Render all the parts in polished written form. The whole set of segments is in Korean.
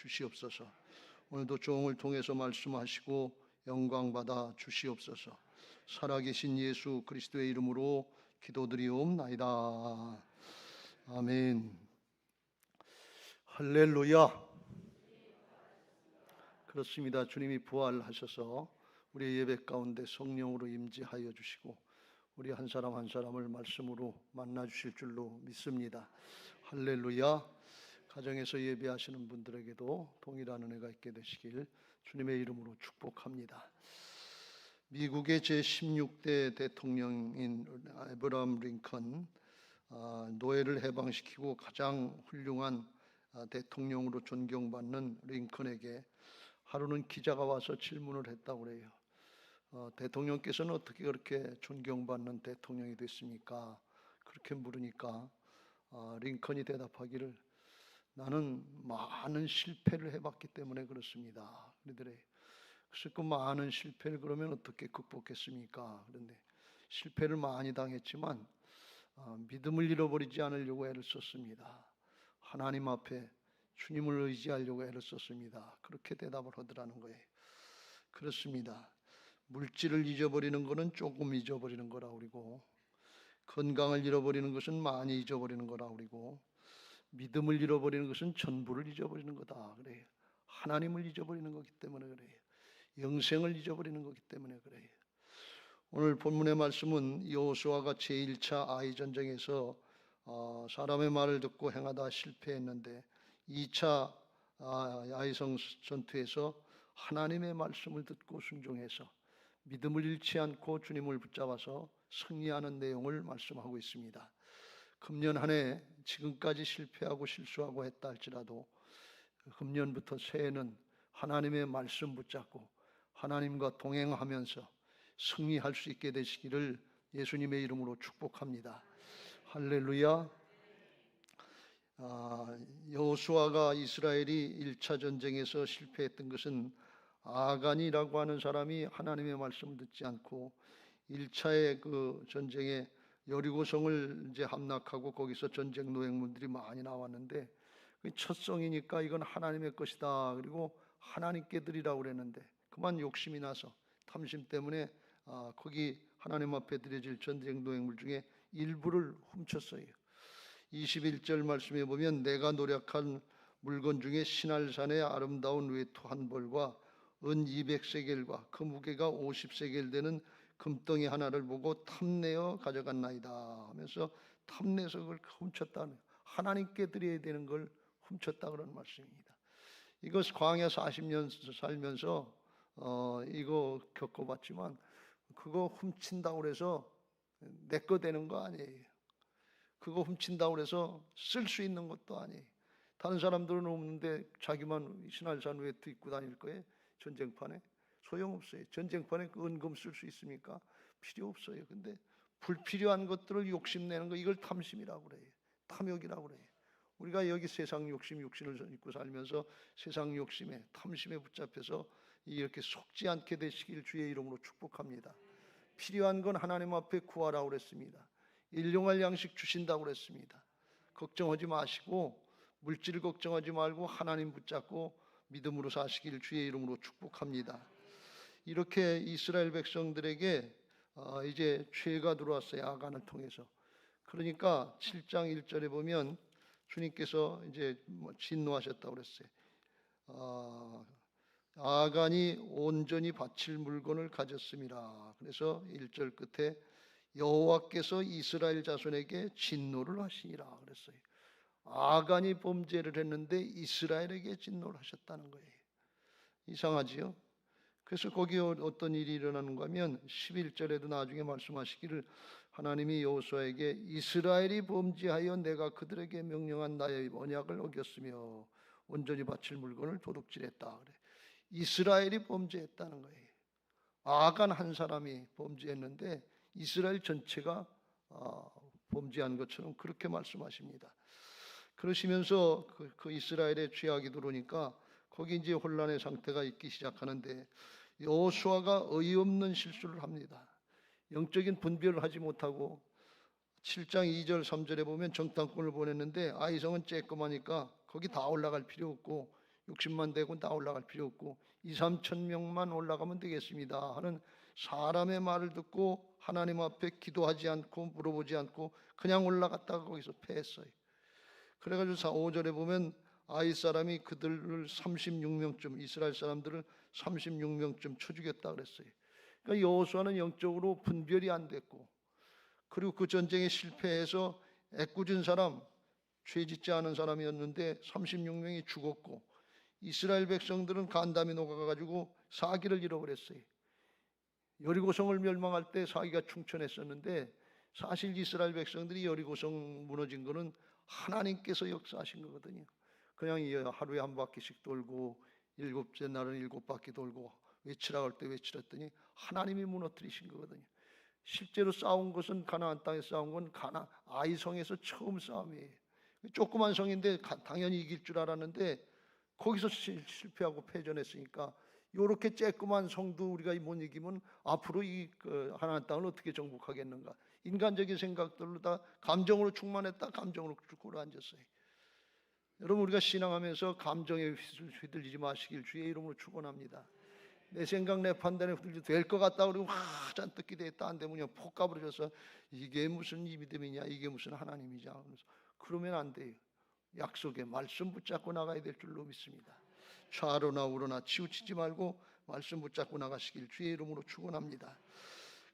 주시옵소서. 오늘도 종을 통해서 말씀하시고 영광 받아 주시옵소서. 살아계신 예수 그리스도의 이름으로 기도드리옵나이다. 아멘. 할렐루야. 그렇습니다. 주님이 부활하셔서 우리의 예배 가운데 성령으로 임재하여 주시고 우리 한 사람 한 사람을 말씀으로 만나 주실 줄로 믿습니다. 할렐루야. 가정에서 예배하시는 분들에게도 동일한 은혜가 있게 되시길 주님의 이름으로 축복합니다. 미국의 제16대 대통령인 에브라함 링컨, 노예를 해방시키고 가장 훌륭한 대통령으로 존경받는 링컨에게 하루는 기자가 와서 질문을 했다고 그래요. 대통령께서는 어떻게 그렇게 존경받는 대통령이 됐습니까? 그렇게 물으니까 링컨이 대답하기를, 나는 많은 실패를 해봤기 때문에 그렇습니다. 그러더래요. 그래서 그 많은 실패를 그러면 어떻게 극복했습니까? 그런데 실패를 많이 당했지만 믿음을 잃어버리지 않으려고 애를 썼습니다. 하나님 앞에 주님을 의지하려고 애를 썼습니다. 그렇게 대답을 하더라는 거예요. 그렇습니다. 물질을 잊어버리는 것은 조금 잊어버리는 거라 그러고, 건강을 잃어버리는 것은 많이 잊어버리는 거라 그러고, 믿음을 잃어버리는 것은 전부를 잊어버리는 거다 그래요. 하나님을 잊어버리는 거기 때문에 그래요. 영생을 잊어버리는 거기 때문에 그래요. 오늘 본문의 말씀은 여호수아가 제1차 아이 전쟁에서 사람의 말을 듣고 행하다 실패했는데 2차 아이성 전투에서 하나님의 말씀을 듣고 순종해서 믿음을 잃지 않고 주님을 붙잡아서 승리하는 내용을 말씀하고 있습니다. 금년 한 해 지금까지 실패하고 실수하고 했다 할지라도 금년부터 새해는 하나님의 말씀 붙잡고 하나님과 동행하면서 승리할 수 있게 되시기를 예수님의 이름으로 축복합니다. 할렐루야. 여호수아가 이스라엘이 1차 전쟁에서 실패했던 것은 아간이라고 하는 사람이 하나님의 말씀을 듣지 않고 1차의 그 전쟁에 여리고성을 이제 함락하고 거기서 전쟁 노획문들이 많이 나왔는데 첫 성이니까 이건 하나님의 것이다. 그리고 하나님께 드리라고 그랬는데 그만 욕심이 나서 탐심 때문에 거기 하나님 앞에 드려질 전쟁 노획물 중에 일부를 훔쳤어요. 21절 말씀에 보면 내가 노력한 물건 중에 시날산의 아름다운 외투 한 벌과 은 200세겔과 그 무게가 50세겔 되는 금덩이 하나를 보고 탐내어 가져갔나이다 하면서 탐내서 그걸 훔쳤다는, 하나님께 드려야 되는 걸 훔쳤다 그런 말씀입니다. 이것 광야 40년 살면서 이거 겪어봤지만 그거 훔친다고 해서 내 거 되는 거 아니에요. 그거 훔친다고 해서 쓸 수 있는 것도 아니에요. 다른 사람들은 없는데 자기만 신할산 외투 입고 다닐 거예요. 전쟁판에 소용없어요. 전쟁판에 그 은금 쓸 수 있습니까? 필요 없어요. 근데 불필요한 것들을 욕심내는 거, 이걸 탐심이라고 그래요. 탐욕이라고 그래요. 우리가 여기 세상 욕심, 육신을 입고 살면서 세상 욕심에, 탐심에 붙잡혀서 이렇게 속지 않게 되시길 주의 이름으로 축복합니다. 필요한 건 하나님 앞에 구하라고 그랬습니다. 일용할 양식 주신다고 그랬습니다. 걱정하지 마시고 물질 걱정하지 말고 하나님 붙잡고 믿음으로 사시길 주의 이름으로 축복합니다. 이렇게 이스라엘 백성들에게 이제 죄가 들어왔어요. 아간을 통해서. 그러니까 7장 1절에 보면 주님께서 이제 진노하셨다고 그랬어요. 아간이 온전히 바칠 물건을 가졌음이라. 그래서 1절 끝에 여호와께서 이스라엘 자손에게 진노를 하시니라 그랬어요. 아간이 범죄를 했는데 이스라엘에게 진노를 하셨다는 거예요. 이상하지요? 그래서 거기 어떤 일이 일어나는가 하면 11절에도 나중에 말씀하시기를 하나님이 여호수아에게 이스라엘이 범죄하여 내가 그들에게 명령한 나의 언약을 어겼으며 온전히 바칠 물건을 도둑질했다 그래. 이스라엘이 범죄했다는 거예요. 아간 한 사람이 범죄했는데 이스라엘 전체가 범죄한 것처럼 그렇게 말씀하십니다. 그러시면서 그 이스라엘의 죄악이 들어오니까 거기 이제 혼란의 상태가 있기 시작하는데 여호수아가 어이없는 실수를 합니다. 영적인 분별을 하지 못하고 7장 2절 3절에 보면 정탐꾼을 보냈는데 아이성은 쬐끔하니까 거기 다 올라갈 필요 없고 60만 되고 다 올라갈 필요 없고 2, 3천 명만 올라가면 되겠습니다 하는 사람의 말을 듣고 하나님 앞에 기도하지 않고 물어보지 않고 그냥 올라갔다가 거기서 패했어요. 그래가지고 5절에 보면 아이 사람이 그들을 36명쯤 이스라엘 사람들을 36명쯤 쳐 죽였다 그랬어요. 그러니까 여호수아는 영적으로 분별이 안 됐고, 그리고 그 전쟁에 실패해서 애꿎은 사람, 죄 짓지 않은 사람이었는데 36명이 죽었고, 이스라엘 백성들은 간담이 녹아가지고 사기를 잃어버렸어요. 여리고성을 멸망할 때 사기가 충천했었는데, 사실 이스라엘 백성들이 여리고성 무너진 거는 하나님께서 역사하신 거거든요. 그냥 하루에 한 바퀴씩 돌고 7째 날은 7바퀴 돌고 외치라고 할 때 외치랬더니 하나님이 무너뜨리신 거거든요. 실제로 싸운 것은 가나안 땅에 싸운 건 아이성에서 처음 싸움이에요. 조그만 성인데 당연히 이길 줄 알았는데 거기서 실패하고 패전했으니까, 이렇게 쬐끄만 성도 우리가 못 이기면 앞으로 이 하나님 땅을 어떻게 정복하겠는가. 인간적인 생각들로 다 감정으로 충만했다 감정으로 죽고 앉았어요. 여러분, 우리가 신앙하면서 감정에 휘둘리지 마시길 주의 이름으로 축원합니다. 내 생각 내 판단에 휘둘려 될 것 같다 그러고 잔뜩 기대했다 안 되면 그냥 폭 가버려서 이게 무슨 믿음이냐, 이게 무슨 하나님이냐. 그러면 안 돼요. 약속의 말씀 붙잡고 나가야 될 줄로 믿습니다. 좌로나 우로나 치우치지 말고 말씀 붙잡고 나가시길 주의 이름으로 축원합니다.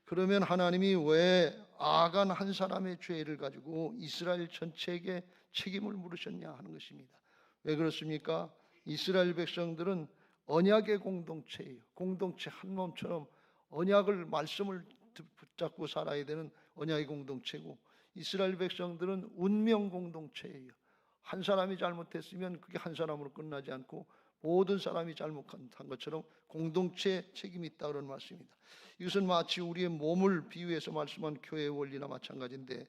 그러면 하나님이 왜 아간 한 사람의 죄를 가지고 이스라엘 전체에게 책임을 물으셨냐 하는 것입니다. 왜 그렇습니까? 이스라엘 백성들은 언약의 공동체예요. 공동체 한 몸처럼 언약을 말씀을 붙잡고 살아야 되는 언약의 공동체고, 이스라엘 백성들은 운명 공동체예요. 한 사람이 잘못했으면 그게 한 사람으로 끝나지 않고 모든 사람이 잘못한 것처럼 공동체 책임이 있다 그런 말씀입니다. 이것은 마치 우리의 몸을 비유해서 말씀한 교회의 원리나 마찬가지인데,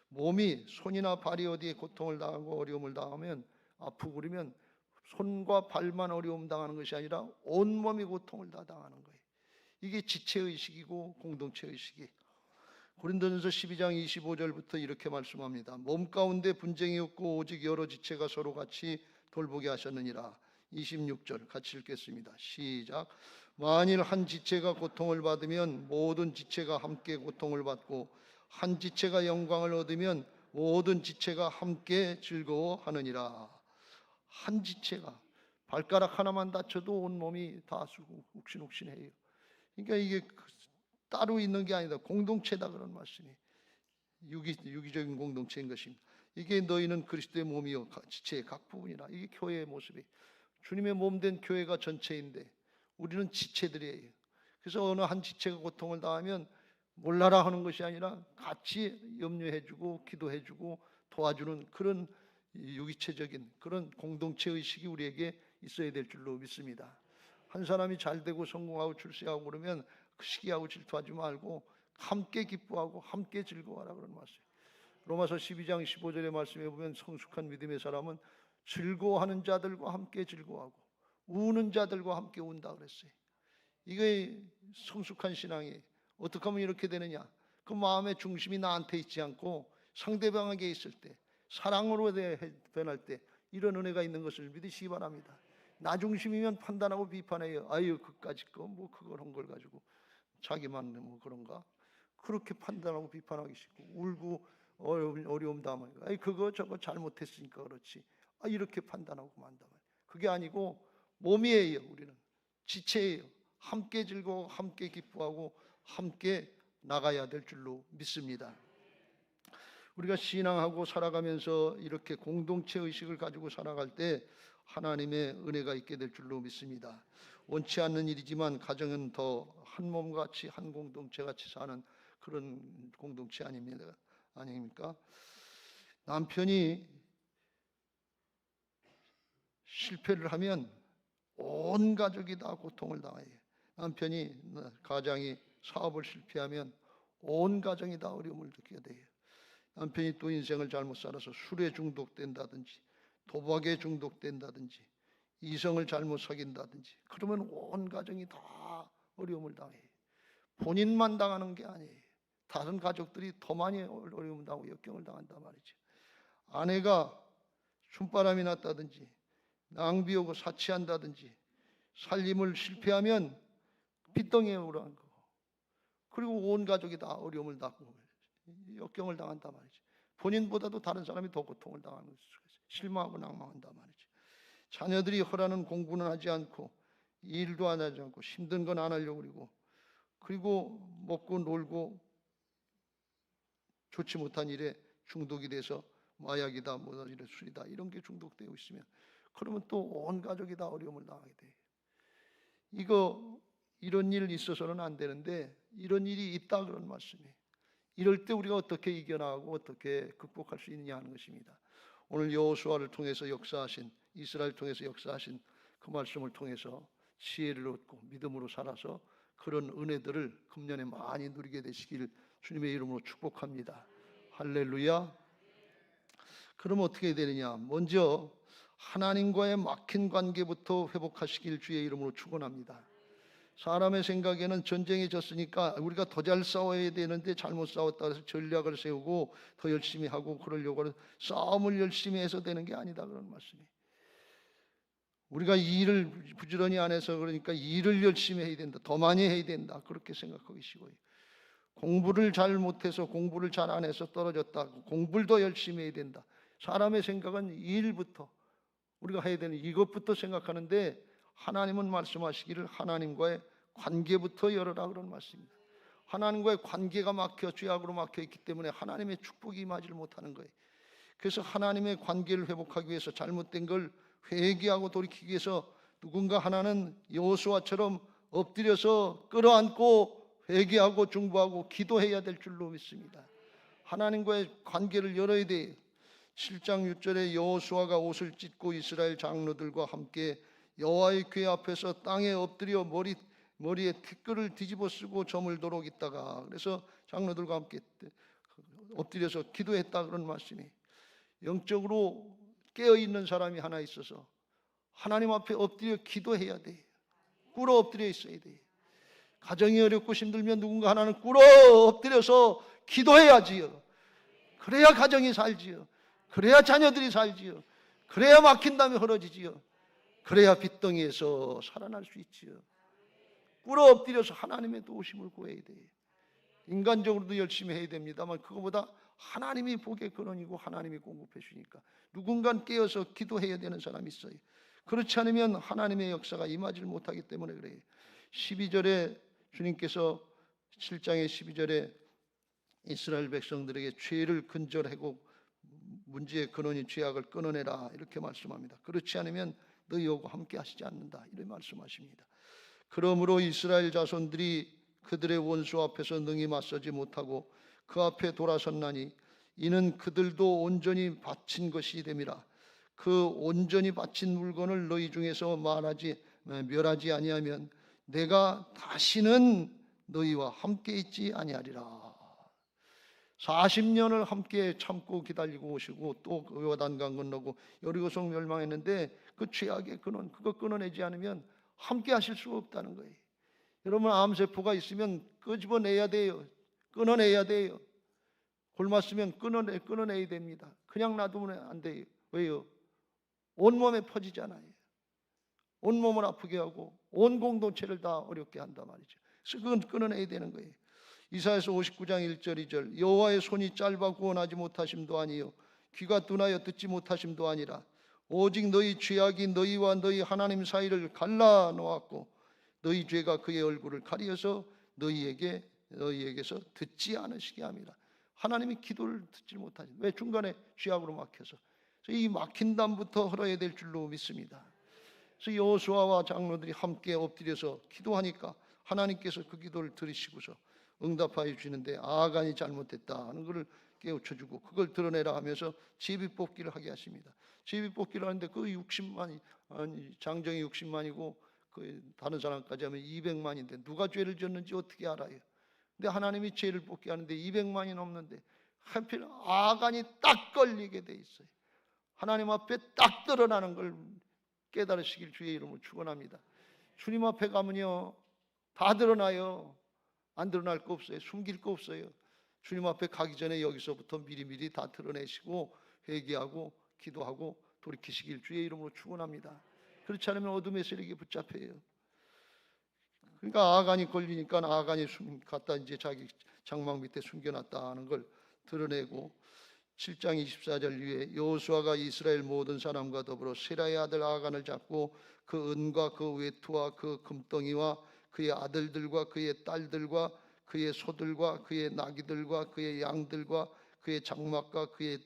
몸이 손이나 발이 어디에 고통을 당하고 어려움을 당하면 아프고 그러면 손과 발만 어려움 당하는 것이 아니라 온몸이 고통을 다 당하는 거예요. 이게 지체의식이고 공동체의식이. 고린도전서 12장 25절부터 이렇게 말씀합니다. 몸 가운데 분쟁이 없고 오직 여러 지체가 서로 같이 돌보게 하셨느니라. 26절 같이 읽겠습니다. 시작. 만일 한 지체가 고통을 받으면 모든 지체가 함께 고통을 받고 한 지체가 영광을 얻으면 모든 지체가 함께 즐거워하느니라. 한 지체가 발가락 하나만 다쳐도 온몸이 다 욱신욱신해요. 그러니까 이게 따로 있는 게 아니다. 공동체다 그런 말씀이. 유기적인 공동체인 것입니다. 이게 너희는 그리스도의 몸이요 지체의 각 부분이라. 이게 교회의 모습이. 주님의 몸된 교회가 전체인데 우리는 지체들이에요. 그래서 어느 한 지체가 고통을 당하면 몰라라 하는 것이 아니라 같이 염려해주고 기도해주고 도와주는 그런 유기체적인 그런 공동체 의식이 우리에게 있어야 될 줄로 믿습니다. 한 사람이 잘 되고 성공하고 출세하고 그러면 그 시기하고 질투하지 말고 함께 기뻐하고 함께 즐거워하라 그런 말씀. 로마서 12장 15절의 말씀에 보면 성숙한 믿음의 사람은 즐거워하는 자들과 함께 즐거워하고 우는 자들과 함께 운다 그랬어요. 이게 성숙한 신앙이 어떻게 하면 이렇게 되느냐? 그 마음의 중심이 나한테 있지 않고 상대방에게 있을 때, 사랑으로 변할 때 이런 은혜가 있는 것을 믿으시기 바랍니다. 나 중심이면 판단하고 비판해요. 아유 그까짓 거 뭐 그걸 한 걸 가지고 자기만 뭐 그런가? 그렇게 판단하고 비판하기 쉽고 울고 어려움 당하면 아이 그거 저거 잘못했으니까 그렇지. 아 이렇게 판단하고 만다면 그게 아니고 몸이에요. 우리는 지체예요. 함께 즐거워 함께 기뻐하고 함께 나가야 될 줄로 믿습니다. 우리가 신앙하고 살아가면서 이렇게 공동체 의식을 가지고 살아갈 때 하나님의 은혜가 있게 될 줄로 믿습니다. 원치 않는 일이지만 가정은 더 한 몸같이 한 공동체같이 사는 그런 공동체 아닙니까? 남편이 실패를 하면 온 가족이 다 고통을 당해요. 남편이 가장이 사업을 실패하면 온 가정이 다 어려움을 겪게 돼요. 남편이 또 인생을 잘못 살아서 술에 중독된다든지 도박에 중독된다든지 이성을 잘못 사귄다든지 그러면 온 가정이 다 어려움을 당해요. 본인만 당하는 게 아니에요. 다른 가족들이 더 많이 어려움을 당하고 역경을 당한단 말이죠. 아내가 춤바람이 났다든지 낭비하고 사치한다든지 살림을 실패하면 빚덩이에 오르는 거고, 그리고 온 가족이 다 어려움을 당하고 역경을 당한단 말이지. 본인보다도 다른 사람이 더 고통을 당하는 것이죠. 실망하고 낭망한단 말이지. 자녀들이 허라는 공부는 하지 않고 일도 안 하지 않고 힘든 건 안 하려고 그리고 먹고 놀고 좋지 못한 일에 중독이 돼서 마약이다 뭐다 술이다 이런 게 중독되어 있으면, 그러면 또 온 가족이 다 어려움을 당하게 돼요. 이런 일 있어서는 안 되는데 이런 일이 있다 그런 말씀이에요. 이럴 때 우리가 어떻게 이겨나가고 어떻게 극복할 수 있느냐 하는 것입니다. 오늘 여호수아를 통해서 역사하신, 이스라엘 통해서 역사하신 그 말씀을 통해서 지혜를 얻고 믿음으로 살아서 그런 은혜들을 금년에 많이 누리게 되시길 주님의 이름으로 축복합니다. 할렐루야. 그럼 어떻게 되느냐? 먼저 하나님과의 막힌 관계부터 회복하시길 주의 이름으로 축원합니다. 사람의 생각에는 전쟁이 졌으니까 우리가 더 잘 싸워야 되는데 잘못 싸웠다 해서 전략을 세우고 더 열심히 하고 그러려고 하는, 싸움을 열심히 해서 되는 게 아니다 그런 말씀이에요. 우리가 일을 부지런히 안 해서 그러니까 일을 열심히 해야 된다, 더 많이 해야 된다 그렇게 생각하고 계시고요. 공부를 잘 못해서 공부를 잘 안 해서 떨어졌다, 공부를 더 열심히 해야 된다. 사람의 생각은 일부터 우리가 해야 되는 이것부터 생각하는데, 하나님은 말씀하시기를 하나님과의 관계부터 열어라 그런 말씀입니다. 하나님과의 관계가 막혀 죄악으로 막혀 있기 때문에 하나님의 축복이 임하지를 못하는 거예요. 그래서 하나님의 관계를 회복하기 위해서 잘못된 걸 회개하고 돌이키기 위해서 누군가 하나는 여호수아처럼 엎드려서 끌어안고 회개하고 중보하고 기도해야 될 줄로 믿습니다. 하나님과의 관계를 열어야 돼요. 7장 6절에 여호수아가 옷을 찢고 이스라엘 장로들과 함께 여호와의 궤 앞에서 땅에 엎드려 머리에 티끌을 뒤집어 쓰고 저물도록 있다가, 그래서 장로들과 함께 엎드려서 기도했다 그런 말씀이, 영적으로 깨어있는 사람이 하나 있어서 하나님 앞에 엎드려 기도해야 돼. 꿇어 엎드려 있어야 돼. 가정이 어렵고 힘들면 누군가 하나는 꿇어 엎드려서 기도해야지요. 그래야 가정이 살지요. 그래야 자녀들이 살지요. 그래야 막힌 다음에 흐려지지요. 그래야 빚덩이에서 살아날 수 있지요. 꿇어 엎드려서 하나님의 도우심을 구해야 돼요. 인간적으로도 열심히 해야 됩니다만 그거보다 하나님이 복의 근원이고 하나님이 공급해 주니까 누군가 깨어서 기도해야 되는 사람이 있어요. 그렇지 않으면 하나님의 역사가 임하지 못하기 때문에 그래요. 12절에 주님께서 7장의 12절에 이스라엘 백성들에게 죄를 근절하고 문제의 근원인 죄악을 끊어내라 이렇게 말씀합니다. 그렇지 않으면 너희하고 함께 하시지 않는다 이렇게 말씀하십니다. 그러므로 이스라엘 자손들이 그들의 원수 앞에서 능히 맞서지 못하고 그 앞에 돌아섰나니 이는 그들도 온전히 바친 것이 됨이라. 그 온전히 바친 물건을 너희 중에서 멸하지 아니하면 내가 다시는 너희와 함께 있지 아니하리라. 40년을 함께 참고 기다리고 오시고 또 요단강 건너고 여리고성 멸망했는데 그 죄악의 근원 그거 끊어내지 않으면 함께 하실 수가 없다는 거예요. 여러분 암세포가 있으면 끄집어내야 돼요. 끊어내야 돼요. 굶었으면 끊어내야 됩니다. 그냥 놔두면 안 돼요. 왜요? 온몸에 퍼지잖아요. 온몸을 아프게 하고 온 공동체를 다 어렵게 한단 말이죠. 그래서 그건 끊어내야 되는 거예요. 이사야서 59장 1절 2절 여호와의 손이 짧아 구원하지 못하심도 아니요 귀가 둔하여 듣지 못하심도 아니라 오직 너희 죄악이 너희와 너희 하나님 사이를 갈라 놓았고 너희 죄가 그의 얼굴을 가리어서 너희에게서 듣지 않으시게 합니다. 하나님이 기도를 듣지 못하지. 왜? 중간에 죄악으로 막혀서. 그래서 이 막힌 담부터 흘러야 될 줄로 믿습니다. 그래서 여호수아와 장로들이 함께 엎드려서 기도하니까 하나님께서 그 기도를 들으시고서 응답하여 주시는데 아간이 잘못했다 하는 것을 깨우쳐주고 그걸 드러내라 하면서 제비뽑기를 하게 하십니다. 제비뽑기를 하는데 그 60만이 장정이 60만이고 그 다른 사람까지 하면 200만인데 누가 죄를 졌는지 어떻게 알아요? 근데 하나님이 죄를 뽑게 하는데 200만이 넘는데 하필 아간이 딱 걸리게 돼 있어요. 하나님 앞에 딱 드러나는 걸 깨달으시길 주의 이름으로 축원합니다. 주님 앞에 가면요 다 드러나요. 안 드러날 거 없어요. 숨길 거 없어요. 주님 앞에 가기 전에 여기서부터 미리미리 다 드러내시고 회개하고 기도하고 돌이키시길 주의 이름으로 축원합니다. 그렇지 않으면 어둠의 세력에 붙잡혀요. 그러니까 아간이 걸리니까 아간이 갖다 이제 자기 장막 밑에 숨겨놨다는 걸 드러내고 7장 24절 위에 여호수아가 이스라엘 모든 사람과 더불어 세라의 아들 아간을 잡고 그 은과 그 외투와 그 금덩이와 그의 아들들과 그의 딸들과 그의 소들과 그의 나귀들과 그의 양들과 그의 장막과 그의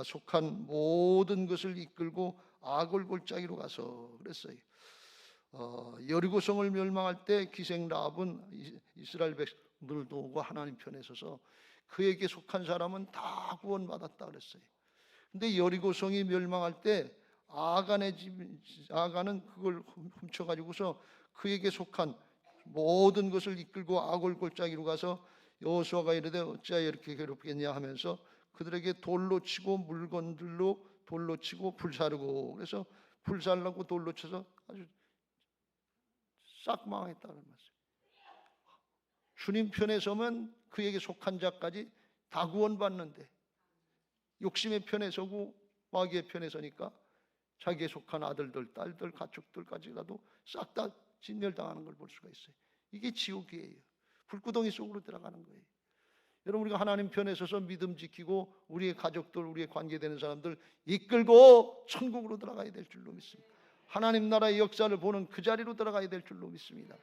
속한 모든 것을 이끌고 아골 골짜기로 가서 그랬어요. 여리고성을 멸망할 때 기생 라합은 이스라엘 백성들도 오고 하나님 편에 서서 그에게 속한 사람은 다 구원받았다 그랬어요. 근데 여리고성이 멸망할 때 아간은 그걸 훔쳐가지고서 그에게 속한 모든 것을 이끌고 아골 골짜기로 가서 여호수아가 이르되 어찌하여 이렇게 괴롭겠냐 하면서 그들에게 돌로 치고 물건들로 돌로 치고 불사르고, 그래서 불살라고 돌로 쳐서 아주 싹 망했다는 말씀. 주님 편에 서면 그에게 속한 자까지 다 구원받는데 욕심의 편에 서고 마귀의 편에 서니까 자기에 속한 아들들, 딸들, 가축들까지라도 싹 다 진멸당하는 걸 볼 수가 있어요. 이게 지옥이에요. 불구덩이 속으로 들어가는 거예요. 여러분, 우리가 하나님 편에 서서 믿음 지키고 우리의 가족들, 우리의 관계되는 사람들 이끌고 천국으로 들어가야 될 줄로 믿습니다. 하나님 나라의 역사를 보는 그 자리로 들어가야 될 줄로 믿습니다.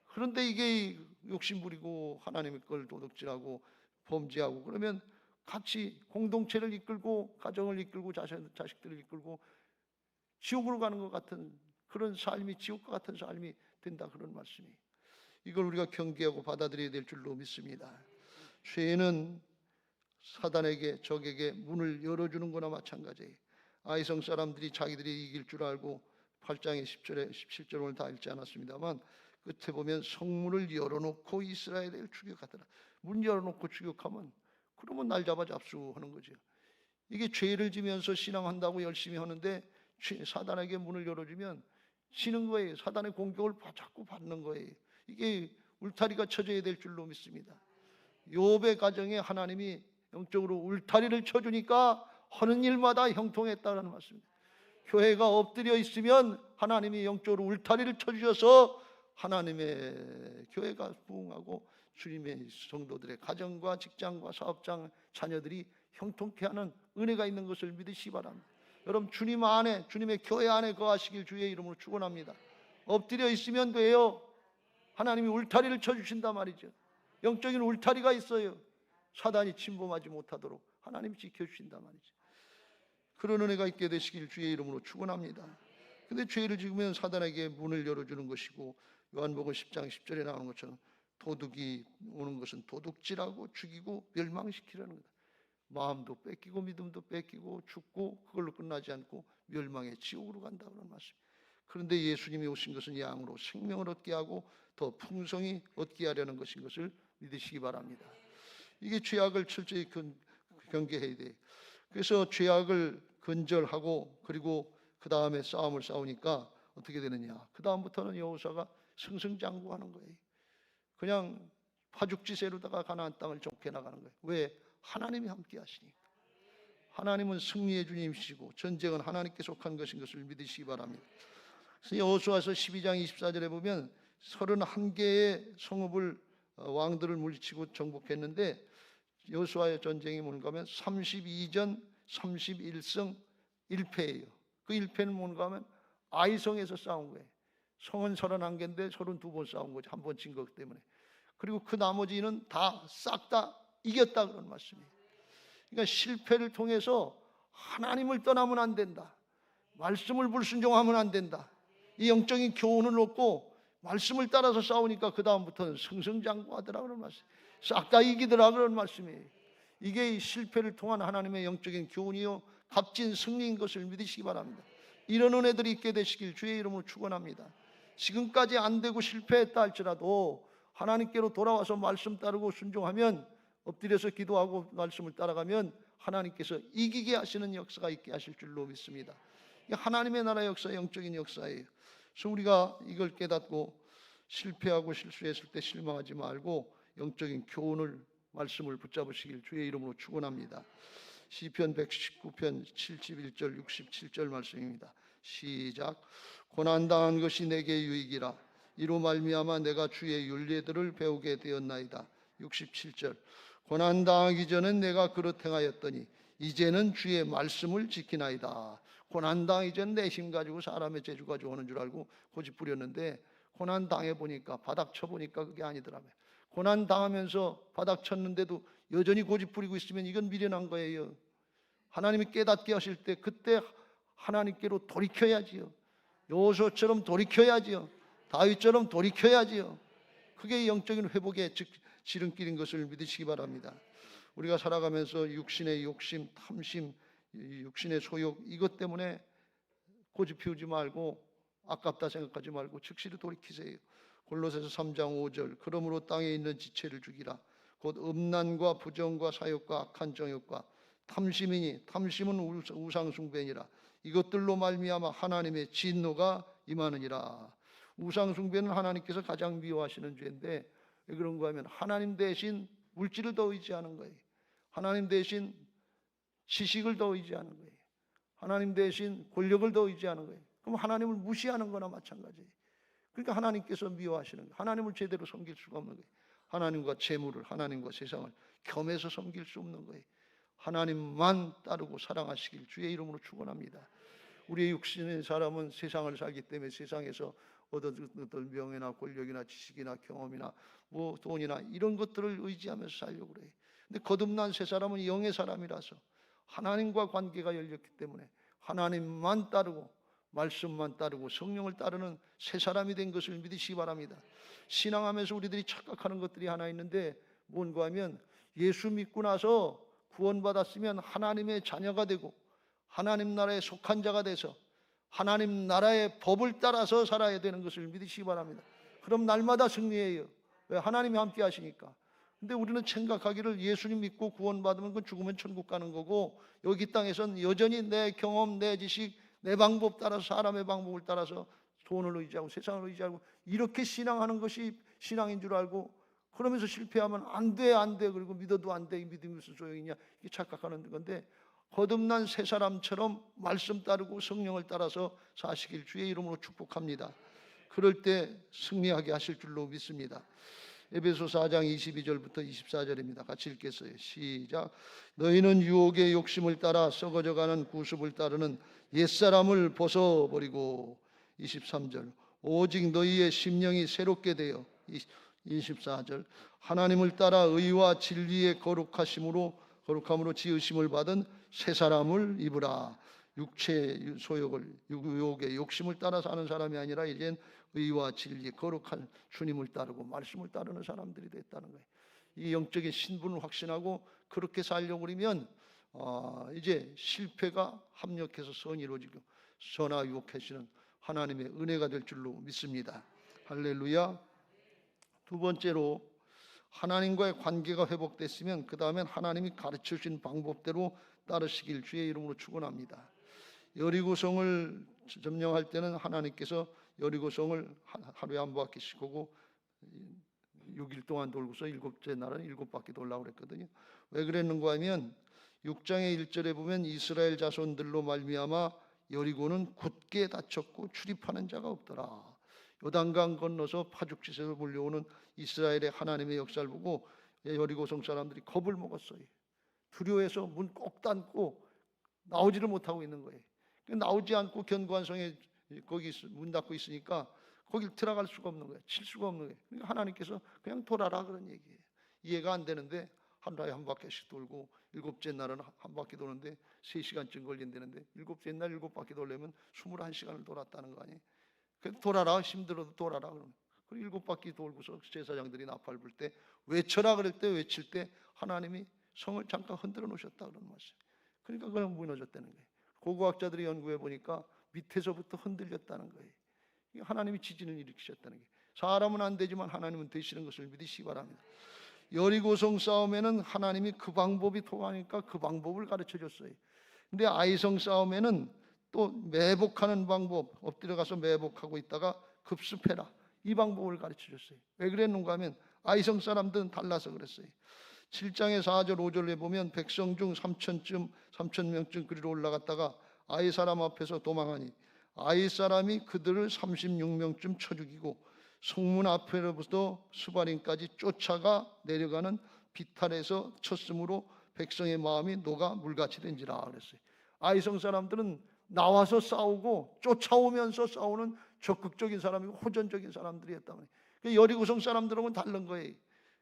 그런데 이게 욕심 부리고 하나님의 걸 도둑질하고 범죄하고 그러면 같이 공동체를 이끌고 가정을 이끌고 자식들을 이끌고 지옥으로 가는 것 같은 그런 삶이, 지옥과 같은 삶이 된다, 그런 말씀이. 이걸 우리가 경계하고 받아들여야 될 줄로 믿습니다. 죄는 사단에게, 적에게 문을 열어주는 거나 마찬가지예요. 아이성 사람들이 자기들이 이길 줄 알고 8장의 10절에 17절 오늘 다 읽지 않았습니다만 끝에 보면 성문을 열어놓고 이스라엘을 추격하더라. 문 열어놓고 추격하면 그러면 날 잡아 잡수하는 거죠. 이게 죄를 지면서 신앙한다고 열심히 하는데 사단에게 문을 열어주면 지는 거예요. 사단의 공격을 자꾸 받는 거예요. 이게 울타리가 쳐져야 될 줄로 믿습니다. 욥의 가정에 하나님이 영적으로 울타리를 쳐주니까 하는 일마다 형통했다는 말씀입니다. 교회가 엎드려 있으면 하나님이 영적으로 울타리를 쳐주셔서 하나님의 교회가 부흥하고 주님의 성도들의 가정과 직장과 사업장 자녀들이 형통케 하는 은혜가 있는 것을 믿으시기 바랍니다. 여러분, 주님 안에, 주님의 교회 안에 거하시길 주의 이름으로 축원합니다. 엎드려 있으면 돼요. 하나님이 울타리를 쳐주신단 말이죠. 영적인 울타리가 있어요. 사단이 침범하지 못하도록 하나님이 지켜주신단 말이죠. 그런 은혜가 있게 되시길 주의 이름으로 축원합니다. 근데 죄를 지으면 사단에게 문을 열어주는 것이고, 요한복음 10장 10절에 나오는 것처럼 도둑이 오는 것은 도둑질하고 죽이고 멸망시키려는 거다. 마음도 뺏기고 믿음도 뺏기고 죽고 그걸로 끝나지 않고 멸망의 지옥으로 간다, 그런 말씀. 그런데 예수님이 오신 것은 양으로 생명을 얻게 하고 더 풍성히 얻게 하려는 것인 것을 믿으시기 바랍니다. 이게 죄악을 철저히 경계해야 돼요. 그래서 죄악을 근절하고 그리고 그 다음에 싸움을 싸우니까 어떻게 되느냐, 그 다음부터는 여호수아가 승승장구하는 거예요. 그냥 파죽지세로다가 가나안 땅을 쫓겨 나가는 거예요. 왜? 하나님이 함께 하시니까. 하나님은 승리의 주님이시고 전쟁은 하나님께 속한 것인 것을 믿으시기 바랍니다. 그래서 여호수아서 12장 24절에 보면 31개의 성읍을 왕들을 물리치고 정복했는데 여호수아의 전쟁이 뭔가 하면 32전 31승 1패예요. 그 1패는 뭔가 하면 아이성에서 싸운 거예요. 성은 31개인데 32번 싸운 거죠. 한 번 진 것 때문에. 그리고 그 나머지는 다 싹 다 이겼다, 그런 말씀이에요. 그러니까 실패를 통해서 하나님을 떠나면 안 된다. 말씀을 불순종하면 안 된다. 이 영적인 교훈을 얻고 말씀을 따라서 싸우니까 그 다음부터는 승승장구하더라, 그런 말씀. 싹 다 이기더라, 그런 말씀이에요. 이게 이 실패를 통한 하나님의 영적인 교훈이요 값진 승리인 것을 믿으시기 바랍니다. 이런 은혜들이 있게 되시길 주의 이름으로 축원합니다. 지금까지 안 되고 실패했다 할지라도 하나님께로 돌아와서 말씀 따르고 순종하면, 엎드려서 기도하고 말씀을 따라가면 하나님께서 이기게 하시는 역사가 있게 하실 줄로 믿습니다. 이게 하나님의 나라 역사, 영적인 역사예요. 그래서 우리가 이걸 깨닫고 실패하고 실수했을 때 실망하지 말고 영적인 교훈을, 말씀을 붙잡으시길 주의 이름으로 축원합니다. 시편 119편 71절 67절 말씀입니다. 시작. 고난당한 것이 내게 유익이라. 이로 말미암아 내가 주의 윤례들을 배우게 되었나이다. 67절. 고난당하기 전엔 내가 그릇 행하였더니 이제는 주의 말씀을 지키나이다. 고난당하기 전 내 힘 가지고 사람의 재주 가지고 오는 줄 알고 고집 부렸는데 고난당해 보니까, 바닥 쳐 보니까 그게 아니더라고요. 고난당하면서 바닥 쳤는데도 여전히 고집 부리고 있으면 이건 미련한 거예요. 하나님이 깨닫게 하실 때 그때 하나님께로 돌이켜야지요. 여호수아처럼 돌이켜야지요. 다윗처럼 돌이켜야지요. 그게 영적인 회복의 지름길인 것을 믿으시기 바랍니다. 우리가 살아가면서 육신의 욕심, 탐심, 육신의 소욕, 이것 때문에 고집 피우지 말고 아깝다 생각하지 말고 즉시로 돌이키세요. 골로새서 3장 5절. 그러므로 땅에 있는 지체를 죽이라. 곧 음란과 부정과 사욕과 악한 정욕과 탐심이니 탐심은 우상숭배니라. 이것들로 말미암아 하나님의 진노가 임하느니라. 우상숭배는 하나님께서 가장 미워하시는 죄인데 왜 그런가 하면 하나님 대신 물질을 더 의지하는 거예요. 하나님 대신 지식을 더 의지하는 거예요. 하나님 대신 권력을 더 의지하는 거예요. 그럼 하나님을 무시하는 거나 마찬가지예요. 그러니까 하나님께서 미워하시는 거예요. 하나님을 제대로 섬길 수가 없는 거예요. 하나님과 재물을, 하나님과 세상을 겸해서 섬길 수 없는 거예요. 하나님만 따르고 사랑하시길 주의 이름으로 축원합니다. 우리의 육신의 사람은 세상을 살기 때문에 세상에서 얻어들 명예나 권력이나 지식이나 경험이나 뭐 돈이나 이런 것들을 의지하면서 살려고 그래요. 근데 거듭난 새 사람은 영의 사람이라서 하나님과 관계가 열렸기 때문에 하나님만 따르고 말씀만 따르고 성령을 따르는 새 사람이 된 것을 믿으시기 바랍니다. 신앙하면서 우리들이 착각하는 것들이 하나 있는데 뭔가 하면 예수 믿고 나서 구원받았으면 하나님의 자녀가 되고 하나님 나라에 속한 자가 돼서 하나님 나라의 법을 따라서 살아야 되는 것을 믿으시기 바랍니다. 그럼 날마다 승리해요. 왜? 하나님이 함께 하시니까. 근데 우리는 생각하기를 예수님 믿고 구원받으면 그건 죽으면 천국 가는 거고 여기 땅에선 여전히 내 경험, 내 지식, 내 방법 따라서 사람의 방법을 따라서 돈을 의지하고 세상을 의지하고 이렇게 신앙하는 것이 신앙인 줄 알고 그러면서 실패하면 안 돼 그리고 믿어도 안 돼. 믿음이 무슨 소용이냐 이게 착각하는 건데 거듭난 새 사람처럼 말씀 따르고 성령을 따라서 사시길 주의 이름으로 축복합니다. 그럴 때 승리하게 하실 줄로 믿습니다. 에베소서 4장 22절부터 24절입니다. 같이 읽겠어요. 시작. 너희는 유혹의 욕심을 따라 썩어져가는 구습을 따르는 옛사람을 벗어버리고 23절. 오직 너희의 심령이 새롭게 되어 24절. 하나님을 따라 의와 진리의 거룩함으로 지으심을 받은 새 사람을 입으라. 육체의 소욕을 유혹의 욕심을 따라 사는 사람이 아니라 이젠 의와 진리 거룩한 주님을 따르고 말씀을 따르는 사람들이 됐다는 거예요. 이 영적인 신분을 확신하고 그렇게 살려고 그러면 이제 실패가 합력해서 선이 이루어지고 선하 유혹하시는 하나님의 은혜가 될 줄로 믿습니다. 할렐루야. 두 번째로 하나님과의 관계가 회복됐으면 그 다음엔 하나님이 가르쳐 주신 방법대로 따르시길 주의 이름으로 축원합니다. 여리고성을 점령할 때는 하나님께서 여리고성을 하루에 한 바퀴씩 오고 6일 동안 돌고서 일곱째 날은 7바퀴 돌라고 그랬거든요. 왜 그랬는가 하면 6장의 1절에 보면 이스라엘 자손들로 말미암아 여리고는 굳게 닫혔고 출입하는 자가 없더라. 요단강 건너서 파죽지세로 몰려오는 이스라엘의 하나님의 역사를 보고 여리고성 사람들이 겁을 먹었어요. 두려워해서 문 꼭 닫고 나오지를 못하고 있는 거예요. 나오지 않고 견고한 성에 거기 문 닫고 있으니까 거길 들어갈 수가 없는 거예요. 칠 수가 없는 거예요. 그러니까 하나님께서 그냥 돌아라 그런 얘기예요. 이해가 안 되는데 하루에 한 바퀴씩 돌고 7째 날은 한 바퀴 도는데 3시간쯤 걸린다는데 7째 날 7바퀴 돌려면 21시간을 돌았다는 거 아니에요. 그래서 돌아라, 힘들어도 돌아라 그러면. 그리고 7바퀴 돌고서 제사장들이 나팔 불 때 외쳐라 그럴 때 외칠 때 하나님이 성을 잠깐 흔들어 놓으셨다 그런 말씀. 그러니까 그냥 무너졌다는 거예요. 고고학자들이 연구해 보니까 밑에서부터 흔들렸다는 거예요. 하나님이 지진을 일으키셨다는 거예요. 사람은 안 되지만 하나님은 되시는 것을 믿으시기 바랍니다. 여리고성 싸움에는 하나님이 그 방법이 통하니까 그 방법을 가르쳐 줬어요. 근데 아이성 싸움에는 또 매복하는 방법, 엎드려 가서 매복하고 있다가 급습해라. 이 방법을 가르쳐 줬어요. 왜 그랬는가 하면 아이성 사람들은 달라서 그랬어요. 7장의 4절 5절에 보면 백성 중 3천 명쯤 그리로 올라갔다가 아이 사람 앞에서 도망하니 아이 사람이 그들을 36명쯤 쳐 죽이고 성문 앞에로부터 스바림까지 쫓아가 내려가는 비탈에서 쳤으므로 백성의 마음이 녹아 물같이 된지라 그랬어요. 아이성 사람들은 나와서 싸우고 쫓아오면서 싸우는 적극적인 사람이고 호전적인 사람들이었다면, 여리고성 사람들하고는 다른 거예요.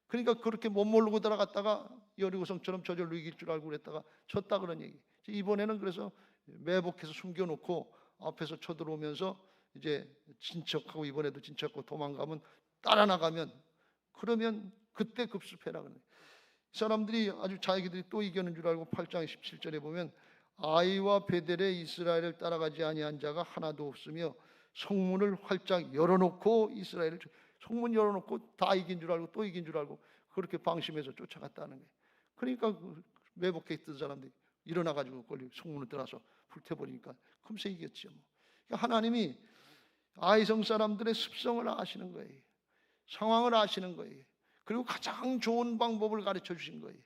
그러니까 그렇게 못 모르고 들어갔다가 여리고성처럼 저절로 이길 줄 알고 그랬다가 졌다 그런 얘기. 이번에는 그래서 매복해서 숨겨놓고 앞에서 쳐들어오면서 이제 진척하고, 이번에도 진척하고 도망가면, 따라 나가면, 그러면 그때 급습해라 그러네. 사람들이 아주 자기들이 또 이겨는 줄 알고 8장 17절에 보면 아이와 베델에 이스라엘을 따라가지 아니한 자가 하나도 없으며 성문을 활짝 열어놓고 이스라엘을, 성문 열어놓고 다 이긴 줄 알고 또 이긴 줄 알고 그렇게 방심해서 쫓아갔다는 거예요. 그러니까 매복해 있던 사람들이 일어나가지고 권리 성문을 들어서 불태버리니까 금세 이겼죠. 그러니까 하나님이 아이성 사람들의 습성을 아시는 거예요. 상황을 아시는 거예요. 그리고 가장 좋은 방법을 가르쳐 주신 거예요.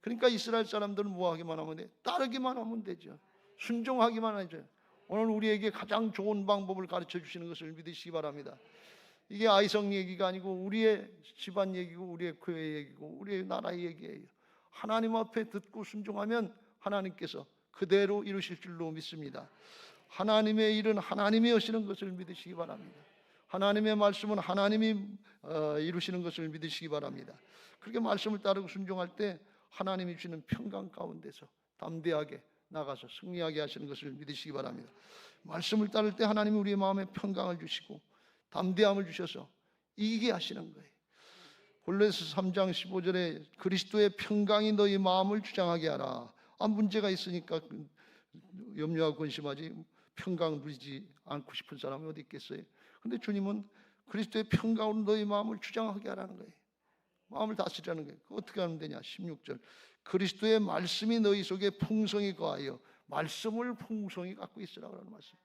그러니까 이스라엘 사람들은 뭐 하기만 하면 돼? 따르기만 하면 되죠. 순종하기만 하죠. 오늘 우리에게 가장 좋은 방법을 가르쳐 주시는 것을 믿으시기 바랍니다. 이게 아이성 얘기가 아니고 우리의 집안 얘기고 우리의 교회 얘기고 우리의 나라의 얘기예요. 하나님 앞에 듣고 순종하면 하나님께서 그대로 이루실 줄로 믿습니다. 하나님의 일은 하나님이 하시는 것을 믿으시기 바랍니다. 하나님의 말씀은 하나님이 이루시는 것을 믿으시기 바랍니다. 그렇게 말씀을 따르고 순종할 때 하나님이 주시는 평강 가운데서 담대하게 나가서 승리하게 하시는 것을 믿으시기 바랍니다. 말씀을 따를 때 하나님이 우리의 마음에 평강을 주시고 담대함을 주셔서 이기게 하시는 거예요. 골로새 3장 15절에 그리스도의 평강이 너희 마음을 주장하게 하라. 문제가 있으니까 염려하고 근심하지 평강 누리지 않고 싶은 사람이 어디 있겠어요? 근데 주님은 그리스도의 평강으로 너희 마음을 주장하게 하라는 거예요. 마음을 다스리라는 거예요. 어떻게 하면 되냐? 16절 그리스도의 말씀이 너희 속에 풍성히 거하여, 말씀을 풍성히 갖고 있으라고 하는 말씀.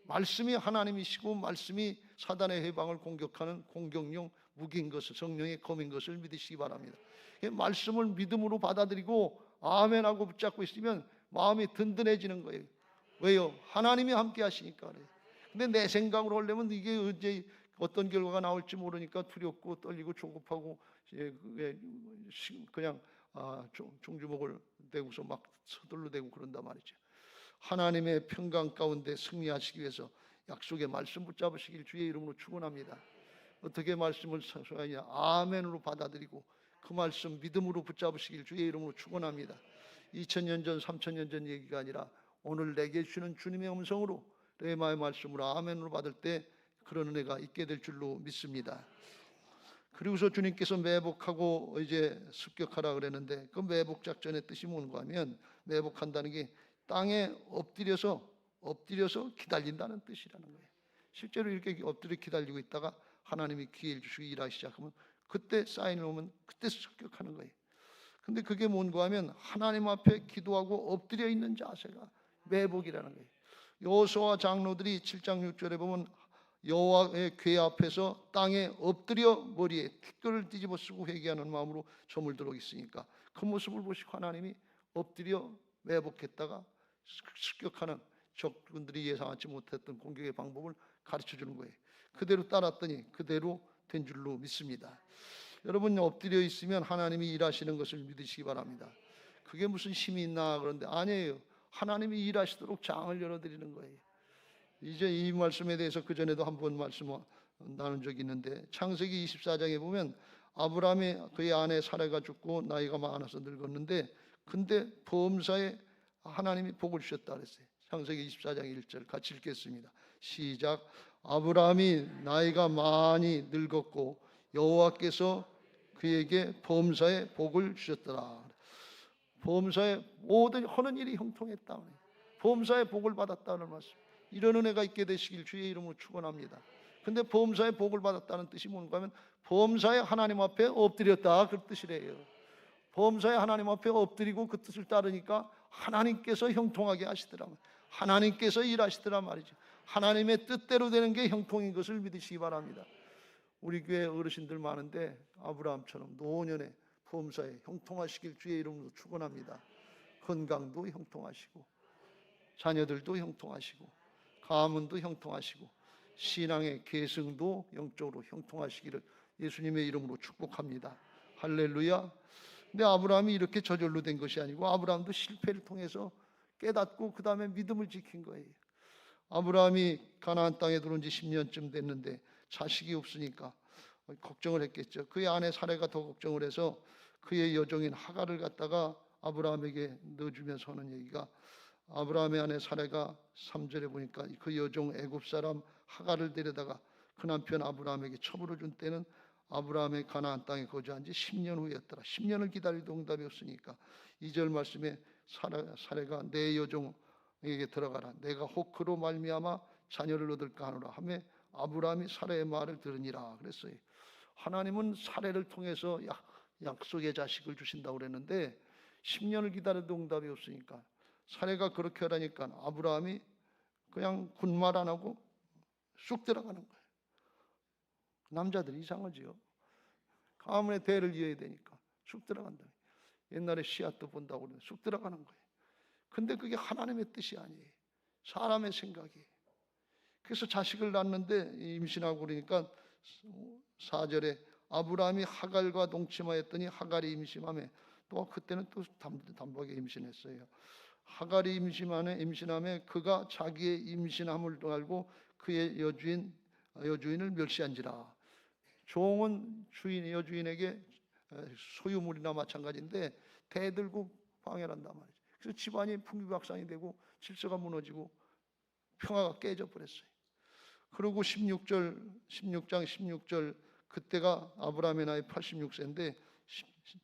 말씀이 하나님이시고 말씀이 사단의 해방을 공격하는 공격용 무기인 것을, 성령의 검인 것을 믿으시기 바랍니다. 말씀을 믿음으로 받아들이고 아멘하고 붙잡고 있으면 마음이 든든해지는 거예요. 왜요? 하나님이 함께 하시니까 그래요. 근데 내 생각으로 하려면 이게 언제 어떤 결과가 나올지 모르니까 두렵고 떨리고 조급하고 그냥 종주목을 대고서 막 서둘러 대고 그런단 말이죠. 하나님의 평강 가운데 승리하시기 위해서 약속의 말씀 붙잡으시길 주의 이름으로 축원합니다. 어떻게 말씀을 사소하냐? 아멘으로 받아들이고 그 말씀 믿음으로 붙잡으시길 주의 이름으로 축원합니다. 2000년 전 3000년 전 얘기가 아니라 오늘 내게 주시는 주님의 음성으로 레마의 말씀으로 아멘으로 받을 때 그런 은혜가 있게 될 줄로 믿습니다. 그리고서 주님께서 매복하고 이제 습격하라 그랬는데 그 매복 작전의 뜻이 뭔가 하면 매복한다는 게 땅에 엎드려서 기다린다는 뜻이라는 거예요. 실제로 이렇게 엎드려 기다리고 있다가 하나님이 기회를 주시고 일하기 시작하면 그때 사인을 오면 그때 습격하는 거예요. 근데 그게 뭔가 하면 하나님 앞에 기도하고 엎드려 있는 자세가 매복이라는 거예요. 여호수아 장로들이 7장 6절에 보면 여호와의 궤 앞에서 땅에 엎드려 머리에 티끌을 뒤집어 쓰고 회개하는 마음으로 저물도록 있으니까 그 모습을 보시고 하나님이 엎드려 매복했다가 습격하는 적군들이 예상하지 못했던 공격의 방법을 가르쳐 주는 거예요. 그대로 따랐더니 그대로 된 줄로 믿습니다. 여러분 엎드려 있으면 하나님이 일하시는 것을 믿으시기 바랍니다. 그게 무슨 힘이 있나 그런데 아니에요. 하나님이 일하시도록 장을 열어드리는 거예요. 이제 이 말씀에 대해서 그 전에도 한번 말씀 나눈 적이 있는데 창세기 24장에 보면 아브라함이 그의 아내 사라가 죽고 나이가 많아서 늙었는데 근데 범사에 하나님이 복을 주셨다 그랬어요. 창세기 24장 1절 같이 읽겠습니다. 시작. 아브라함이 나이가 많이 늙었고 여호와께서 그에게 범사에 복을 주셨더라. 범사에 모든 하는 일이 형통했다. 범사에 복을 받았다는 말씀. 이런 은혜가 있게 되시길 주의 이름으로 축원합니다. 근데 범사에 복을 받았다는 뜻이 뭔가 하면 범사에 하나님 앞에 엎드렸다 그 뜻이래요. 범사에 하나님 앞에 엎드리고 그 뜻을 따르니까 하나님께서 형통하게 하시더라. 하나님께서 일하시더라 말이죠. 하나님의 뜻대로 되는 게 형통인 것을 믿으시기 바랍니다. 우리 교회 어르신들 많은데 아브라함처럼 노년에 보험사에 형통하시길 주의 이름으로 축원합니다. 건강도 형통하시고 자녀들도 형통하시고 가문도 형통하시고 신앙의 계승도 영적으로 형통하시기를 예수님의 이름으로 축복합니다. 할렐루야. 근데 아브라함이 이렇게 저절로 된 것이 아니고 아브라함도 실패를 통해서 깨닫고 그 다음에 믿음을 지킨 거예요. 아브라함이 가나안 땅에 들어온 지 10년쯤 됐는데 자식이 없으니까 걱정을 했겠죠. 그의 아내 사레가 더 걱정을 해서 그의 여종인 하갈을 갖다가 아브라함에게 넣어주면서 하는 얘기가, 아브라함의 아내 사레가 3절에 보니까 그 여종 애굽 사람 하갈을 데려다가 그 남편 아브라함에게 첩으로 준 때는 아브라함의 가나안 땅에 거주한 지 10년 후였더라. 10년을 기다리도 응답이 없으니까 2절 말씀에 사레가 내 여종에게 들어가라, 내가 혹 그로 말미암아 자녀를 얻을까 하노라 하며 아브라함이 사레의 말을 들으니라 그랬어요. 하나님은 사레를 통해서 약속의 자식을 주신다고 그랬는데 10년을 기다려도 응답이 없으니까 사레가 그렇게 하라니까 아브라함이 그냥 군말 안 하고 쑥 들어가는 거예요. 남자들이 이상하지요. 가문의 대를 이어야 되니까 쑥 들어간다. 옛날에 씨앗도 본다고 그러는데 쑥 들어가는 거예요. 근데 그게 하나님의 뜻이 아니에요. 사람의 생각이에요. 그래서 자식을 낳는데 임신하고 그러니까 4절에 아브라함이 하갈과 동침하였더니 하갈이 임신하며, 또 그때는 또 단박에 임신했어요. 하갈이 임신하며 그가 자기의 임신함을 알고 그의 여주인을 멸시한지라. 종은 여주인에게 소유물이나 마찬가지인데 대들고 방해한단 말이죠. 그래서 집안이 풍비박산이 되고 질서가 무너지고 평화가 깨져 버렸어요. 그리고 16장 16절 그때가 아브라함의 나이 86세인데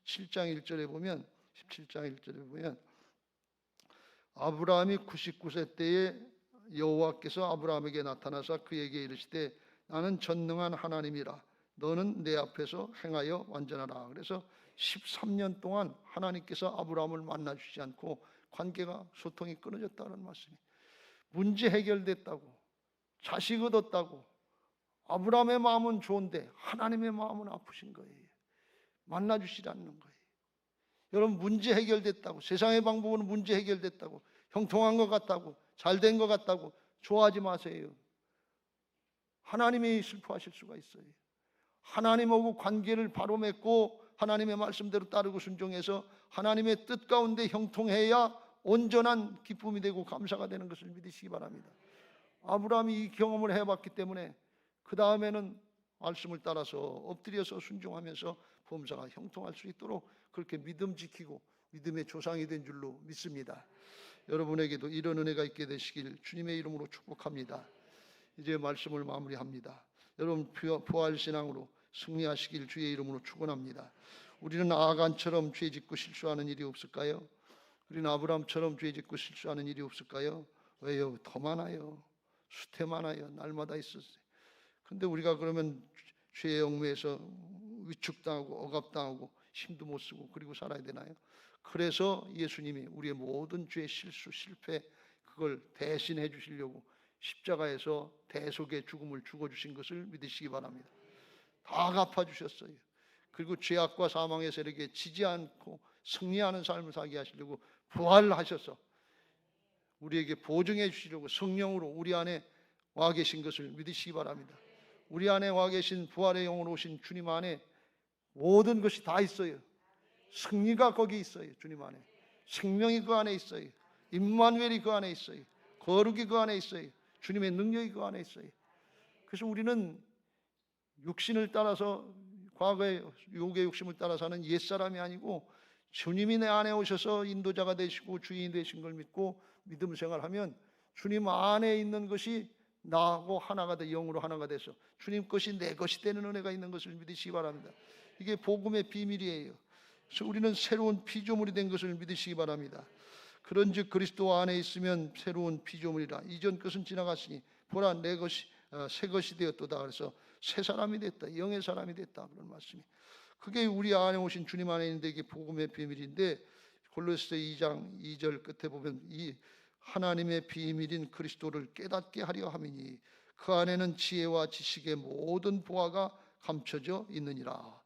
17장 1절에 보면 아브라함이 99세 때에 여호와께서 아브라함에게 나타나사 그에게 이르시되 나는 전능한 하나님이라 너는 내 앞에서 행하여 완전하라. 그래서 13년 동안 하나님께서 아브라함을 만나 주시지 않고 관계가 소통이 끊어졌다는 말씀이, 문제 해결됐다고, 자식 얻었다고, 아브라함의 마음은 좋은데 하나님의 마음은 아프신 거예요. 만나 주시지 않는 거예요. 여러분, 문제 해결됐다고, 세상의 방법으로 문제 해결됐다고, 형통한 것 같다고, 잘된 것 같다고 좋아하지 마세요. 하나님이 슬퍼하실 수가 있어요. 하나님하고 관계를 바로 맺고 하나님의 말씀대로 따르고 순종해서 하나님의 뜻 가운데 형통해야 온전한 기쁨이 되고 감사가 되는 것을 믿으시기 바랍니다. 아브라함이 이 경험을 해봤기 때문에 그 다음에는 말씀을 따라서 엎드려서 순종하면서 범사가 형통할 수 있도록 그렇게 믿음 지키고 믿음의 조상이 된 줄로 믿습니다. 여러분에게도 이런 은혜가 있게 되시길 주님의 이름으로 축복합니다. 이제 말씀을 마무리합니다. 여러분, 부활신앙으로 승리하시길 주의 이름으로 축원합니다. 우리는 아간처럼 죄 짓고 실수하는 일이 없을까요? 우리는 아브라함처럼 죄 짓고 실수하는 일이 없을까요? 왜요? 더 많아요. 수태 많아요. 날마다 있었어요. 근데 우리가 그러면 죄의 얽매에서 위축당하고 억압당하고 힘도 못 쓰고 그리고 살아야 되나요? 그래서 예수님이 우리의 모든 죄, 실수, 실패 그걸 대신해 주시려고 십자가에서 대속의 죽음을 죽어주신 것을 믿으시기 바랍니다. 다 갚아주셨어요. 그리고 죄악과 사망의 세력에 지지 않고 승리하는 삶을 살게 하시려고 부활하셔서 우리에게 보증해 주시려고 성령으로 우리 안에 와 계신 것을 믿으시기 바랍니다. 우리 안에 와 계신 부활의 영으로 오신 주님 안에 모든 것이 다 있어요. 승리가 거기 있어요. 주님 안에 생명이 그 안에 있어요. 임마누엘이 그 안에 있어요. 거룩이 그 안에 있어요. 주님의 능력이 그 안에 있어요. 그래서 우리는 육신을 따라서 과거의 육의 욕심을 따라 사는 옛사람이 아니고 주님이 내 안에 오셔서 인도자가 되시고 주인이 되신 걸 믿고 믿음 생활하면 주님 안에 있는 것이 나하고 하나가 돼 영으로 하나가 돼서 주님 것이 내 것이 되는 은혜가 있는 것을 믿으시기 바랍니다. 이게 복음의 비밀이에요. 그래서 우리는 새로운 피조물이 된 것을 믿으시기 바랍니다. 그런즉 그리스도 안에 있으면 새로운 피조물이라 이전 것은 지나갔으니 보라 내 것이 새 것이 되었도다. 그래서 새 사람이 됐다. 영의 사람이 됐다. 그런 말씀이. 그게 우리 안에 오신 주님 안에 있는데 이게 복음의 비밀인데 골로새 2장 2절 끝에 보면 이 하나님의 비밀인 그리스도를 깨닫게 하려 함이니 그 안에는 지혜와 지식의 모든 보화가 감춰져 있느니라.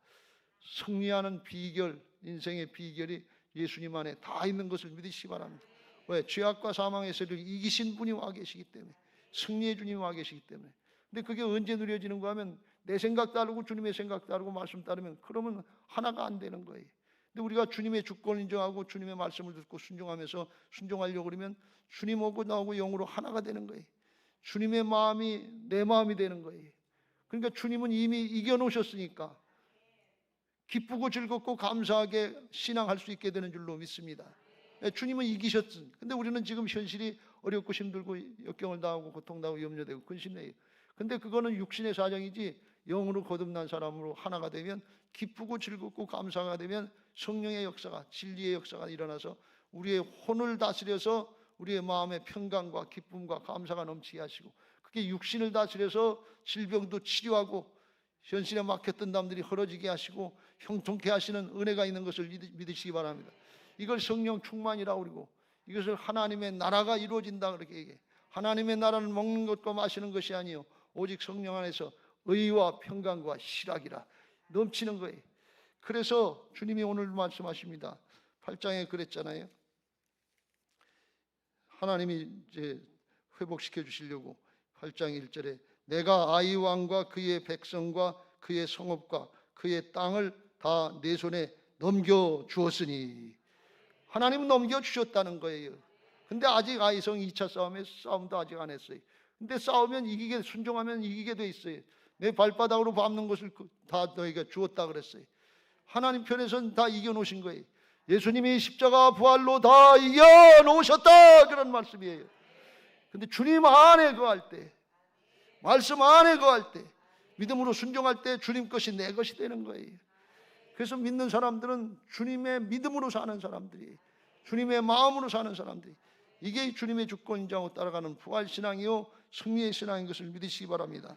승리하는 비결, 인생의 비결이 예수님 안에 다 있는 것을 믿으시기 바랍니다. 왜? 죄악과 사망의 세력을 이기신 분이 와 계시기 때문에, 승리의 주님이 와 계시기 때문에. 근데 그게 언제 누려지는가 하면 내 생각 따르고 주님의 생각 따르고 말씀 따르면, 그러면 하나가 안 되는 거예요. 근데 우리가 주님의 주권을 인정하고 주님의 말씀을 듣고 순종하면서 순종하려고 그러면 주님 오고 나오고 영으로 하나가 되는 거예요. 주님의 마음이 내 마음이 되는 거예요. 그러니까 주님은 이미 이겨놓으셨으니까 기쁘고 즐겁고 감사하게 신앙할 수 있게 되는 줄로 믿습니다. 주님은 이기셨지. 근데 우리는 지금 현실이 어렵고 힘들고 역경을 당하고 고통당하고 염려되고 근심해요. 근데 그거는 육신의 사정이지, 영으로 거듭난 사람으로 하나가 되면, 기쁘고 즐겁고 감사가 되면 성령의 역사가, 진리의 역사가 일어나서 우리의 혼을 다스려서 우리의 마음의 평강과 기쁨과 감사가 넘치게 하시고, 그게 육신을 다스려서 질병도 치료하고 현실에 막혔던 남들이 흐려지게 하시고 형통케 하시는 은혜가 있는 것을 믿으시기 바랍니다. 이걸 성령 충만이라고 그러고, 이것을 하나님의 나라가 이루어진다 그렇게 얘기해. 하나님의 나라는 먹는 것과 마시는 것이 아니요 오직 성령 안에서 의와 평강과 희락이라 넘치는 거예요. 그래서 주님이 오늘 말씀하십니다. 8장에 그랬잖아요. 하나님이 이제 회복시켜 주시려고 8장 1절에 내가 아이 왕과 그의 백성과 그의 성읍과 그의 땅을 다 내 손에 넘겨 주었으니, 하나님은 넘겨 주셨다는 거예요. 근데 아직 아이성 2차 싸움도 아직 안 했어요. 근데 싸우면 이기게, 순종하면 이기게 돼 있어요. 내 발바닥으로 밟는 것을 다 너희가 주었다 그랬어요. 하나님 편에서는 다 이겨놓으신 거예요. 예수님이 십자가 부활로 다 이겨놓으셨다 그런 말씀이에요. 근데 주님 안에 거할 때, 말씀 안에 거할 때, 믿음으로 순종할 때 주님 것이 내 것이 되는 거예요. 그래서 믿는 사람들은 주님의 믿음으로 사는 사람들이, 주님의 마음으로 사는 사람들이, 이게 주님의 주권 인정하고 따라가는 부활신앙이요 승리의 신앙인 것을 믿으시기 바랍니다.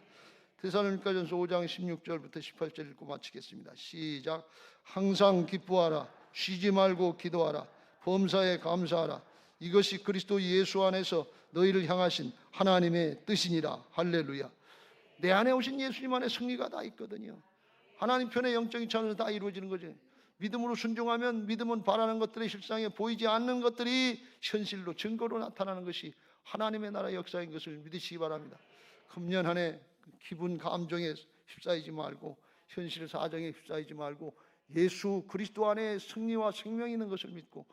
데살로니가전서 5장 16절부터 18절 읽고 마치겠습니다. 시작. 항상 기뻐하라, 쉬지 말고 기도하라, 범사에 감사하라. 이것이 그리스도 예수 안에서 너희를 향하신 하나님의 뜻이니라. 할렐루야. 내 안에 오신 예수님 안에 승리가 다 있거든요. 하나님 편의 영적인 차원에서 다 이루어지는 거죠. 믿음으로 순종하면, 믿음은 바라는 것들의 실상에 보이지 않는 것들이 현실로 증거로 나타나는 것이 하나님의 나라의 역사인 것을 믿으시기 바랍니다. 금년 한 해 기분 감정에 휩싸이지 말고, 현실 사정에 휩싸이지 말고, 예수 그리스도 안에 승리와 생명이 있는 것을 믿고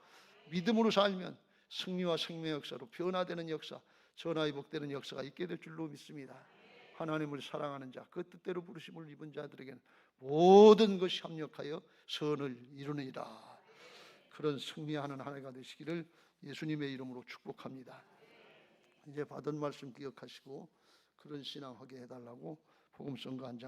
믿음으로 살면 승리와 생명의 역사로 변화되는 역사, 전화위복되는 역사가 있게 될 줄로 믿습니다. 하나님을 사랑하는 자, 그 뜻대로 부르심을 입은 자들에게는 모든 것이 합력하여 선을 이루느니라. 그런 승리하는 한 해가 되시기를 예수님의 이름으로 축복합니다. 이제 받은 말씀 기억하시고 그런 신앙하게 해달라고 복음성가 한 장